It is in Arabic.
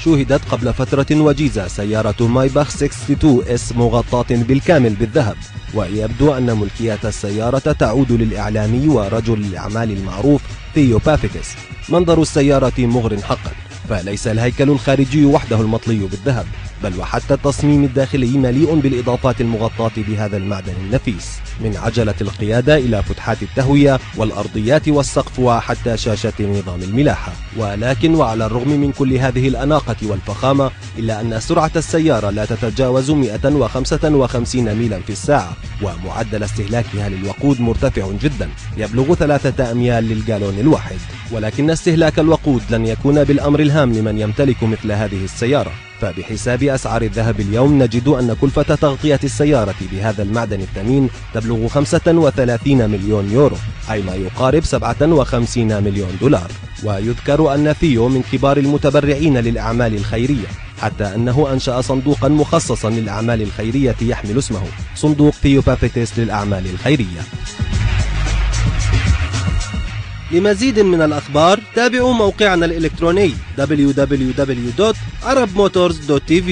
شوهدت قبل فترة وجيزة سيارة مايباخ 62 اس مغطاة بالكامل بالذهب، ويبدو أن ملكية السيارة تعود للإعلامي ورجل الأعمال المعروف ثيو بافيتس. منظر السيارة مغر حقا، فليس الهيكل الخارجي وحده المطلي بالذهب، بل وحتى التصميم الداخلي مليء بالإضافات المغطاة بهذا المعدن النفيس، من عجلة القيادة إلى فتحات التهوية والأرضيات والسقف وحتى شاشة نظام الملاحة. ولكن وعلى الرغم من كل هذه الأناقة والفخامة، إلا أن سرعة السيارة لا تتجاوز 155 ميلا في الساعة، ومعدل استهلاكها للوقود مرتفع جدا، يبلغ 3 أميال للجالون الواحد. ولكن استهلاك الوقود لن يكون بالأمر الهام لمن يمتلك مثل هذه السيارة، فبحساب أسعار الذهب اليوم نجد أن كلفة تغطية السيارة بهذا المعدن الثمين تبلغ 35 مليون يورو، أي ما يقارب 57 مليون دولار. ويذكر أن ثيو من كبار المتبرعين للأعمال الخيرية، حتى أنه أنشأ صندوقا مخصصا للأعمال الخيرية يحمل اسمه صندوق ثيو بافيتس للأعمال الخيرية. لمزيد من الأخبار تابعوا موقعنا الإلكتروني www.arabmotors.tv.